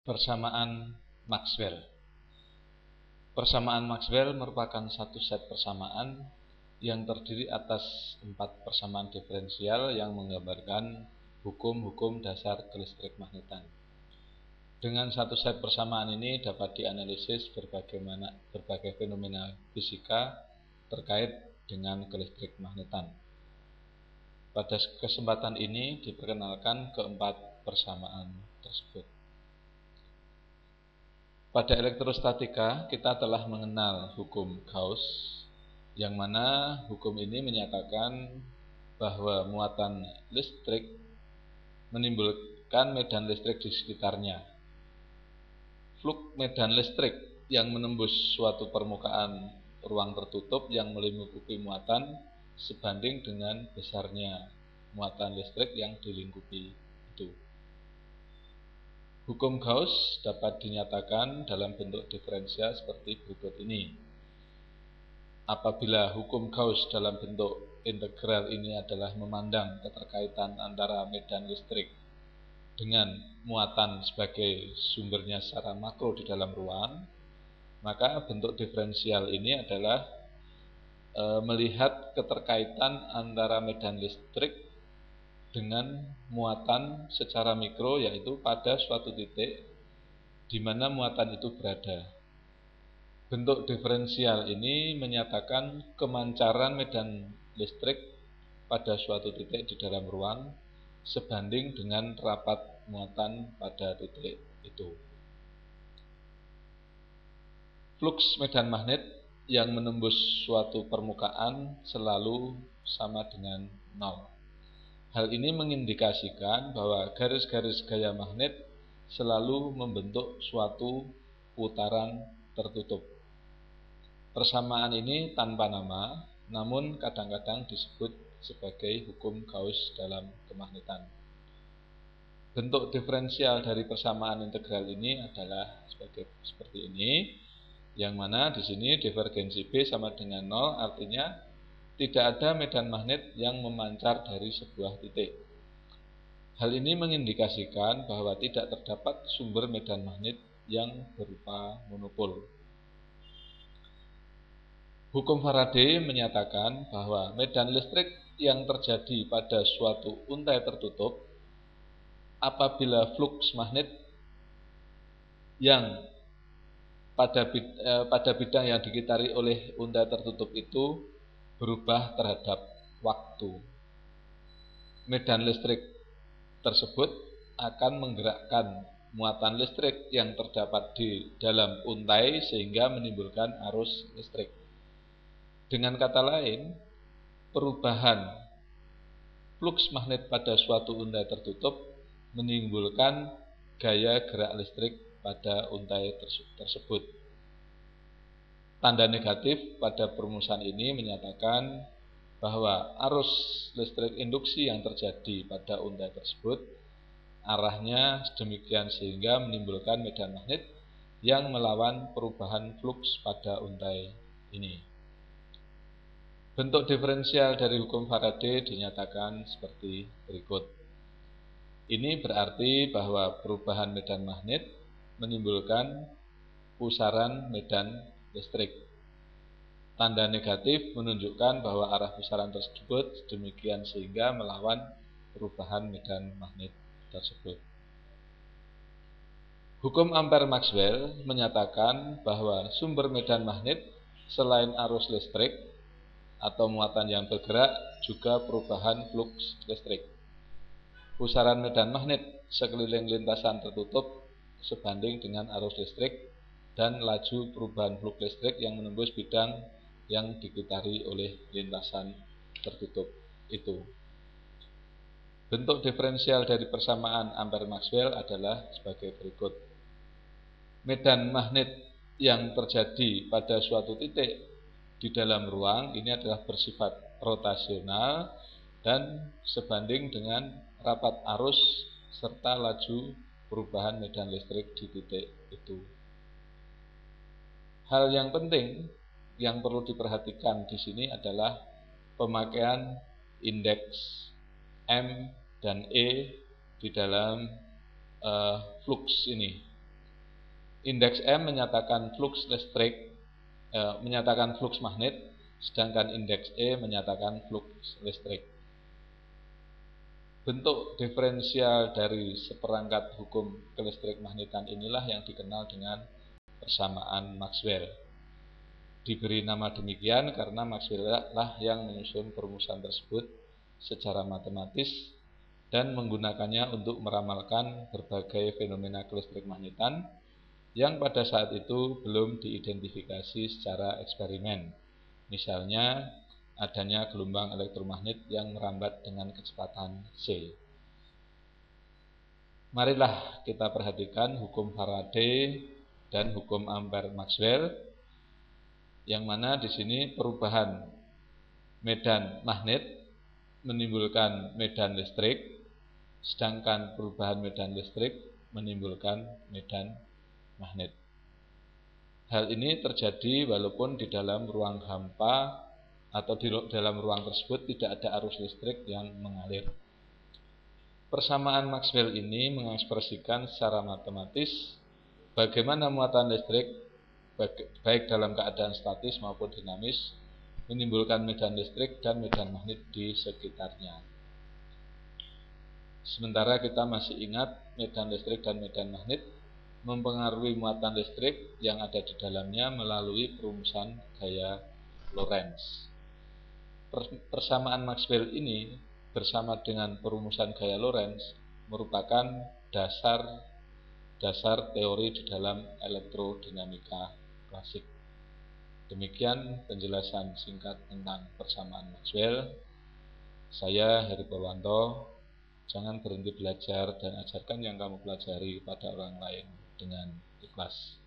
Persamaan Maxwell. Persamaan Maxwell merupakan satu set persamaan yang terdiri atas 4 persamaan diferensial yang menggambarkan hukum-hukum dasar kelistrik magnetan. Dengan satu set persamaan ini dapat dianalisis berbagai fenomena fisika terkait dengan kelistrik magnetan. Pada kesempatan ini diperkenalkan keempat persamaan tersebut. Pada elektrostatika kita telah mengenal hukum Gauss, yang mana hukum ini menyatakan bahwa muatan listrik menimbulkan medan listrik di sekitarnya. Flux medan listrik yang menembus suatu permukaan ruang tertutup yang melingkupi muatan sebanding dengan besarnya muatan listrik yang dilingkupi itu. Hukum Gauss dapat dinyatakan dalam bentuk diferensial seperti berikut ini. Apabila hukum Gauss dalam bentuk integral ini adalah memandang keterkaitan antara medan listrik dengan muatan sebagai sumbernya secara makro di dalam ruang, maka bentuk diferensial ini adalah melihat keterkaitan antara medan listrik dengan muatan secara mikro, yaitu pada suatu titik di mana muatan itu berada. Bentuk diferensial ini menyatakan kemancaran medan listrik pada suatu titik di dalam ruang sebanding dengan rapat muatan pada titik itu. Flux medan magnet yang menembus suatu permukaan selalu sama dengan 0. Hal ini mengindikasikan bahwa garis-garis gaya magnet selalu membentuk suatu putaran tertutup. Persamaan ini tanpa nama, namun kadang-kadang disebut sebagai hukum Gauss dalam kemagnetan. Bentuk diferensial dari persamaan integral ini adalah seperti ini, yang mana di sini divergensi B sama dengan 0, artinya tidak ada medan magnet yang memancar dari sebuah titik. Hal ini mengindikasikan bahwa tidak terdapat sumber medan magnet yang berupa monopol. Hukum Faraday menyatakan bahwa medan listrik yang terjadi pada suatu untai tertutup apabila flux magnet yang pada bidang yang dikitari oleh untai tertutup itu berubah terhadap waktu. Medan listrik tersebut akan menggerakkan muatan listrik yang terdapat di dalam untai sehingga menimbulkan arus listrik. Dengan kata lain, perubahan flux magnet pada suatu untai tertutup menimbulkan gaya gerak listrik pada untai tersebut. Tanda negatif pada perumusan ini menyatakan bahwa arus listrik induksi yang terjadi pada untai tersebut arahnya sedemikian sehingga menimbulkan medan magnet yang melawan perubahan flux pada untai ini. Bentuk diferensial dari hukum Faraday dinyatakan seperti berikut. Ini berarti bahwa perubahan medan magnet menimbulkan pusaran medan listrik. Tanda negatif menunjukkan bahwa arah pusaran tersebut demikian sehingga melawan perubahan medan magnet tersebut. Hukum Ampere-Maxwell menyatakan bahwa sumber medan magnet selain arus listrik atau muatan yang bergerak juga perubahan flux listrik. Pusaran medan magnet sekeliling lintasan tertutup sebanding dengan arus listrik dan laju perubahan flux listrik yang menembus bidang yang dikitari oleh lintasan tertutup itu. Bentuk diferensial dari persamaan Ampere-Maxwell adalah sebagai berikut. Medan magnet yang terjadi pada suatu titik di dalam ruang ini adalah bersifat rotasional dan sebanding dengan rapat arus serta laju perubahan medan listrik di titik itu. Hal yang penting yang perlu diperhatikan di sini adalah pemakaian indeks M dan E di dalam flux ini. Indeks M menyatakan flux listrik, menyatakan flux magnet, sedangkan indeks E menyatakan flux listrik. Bentuk diferensial dari seperangkat hukum kelistrik magnetan inilah yang dikenal dengan persamaan Maxwell. Diberi nama demikian karena Maxwell lah yang menyusun perumusan tersebut secara matematis dan menggunakannya untuk meramalkan berbagai fenomena kelistrik magnetan yang pada saat itu belum diidentifikasi secara eksperimen. Misalnya adanya gelombang elektromagnet yang merambat dengan kecepatan c. Marilah kita perhatikan hukum Faraday dan hukum Ampere-Maxwell, yang mana di sini perubahan medan magnet menimbulkan medan listrik, sedangkan perubahan medan listrik menimbulkan medan magnet. Hal ini terjadi walaupun di dalam ruang hampa atau di dalam ruang tersebut tidak ada arus listrik yang mengalir. Persamaan Maxwell ini mengekspresikan secara matematis bagaimana muatan listrik baik dalam keadaan statis maupun dinamis menimbulkan medan listrik dan medan magnet di sekitarnya. Sementara kita masih ingat medan listrik dan medan magnet mempengaruhi muatan listrik yang ada di dalamnya melalui perumusan gaya Lorentz. Persamaan Maxwell ini bersama dengan perumusan gaya Lorentz merupakan dasar teori di dalam elektrodinamika klasik. Demikian penjelasan singkat tentang persamaan Maxwell. Saya Heri Purwanto. Jangan berhenti belajar dan ajarkan yang kamu pelajari pada orang lain dengan ikhlas.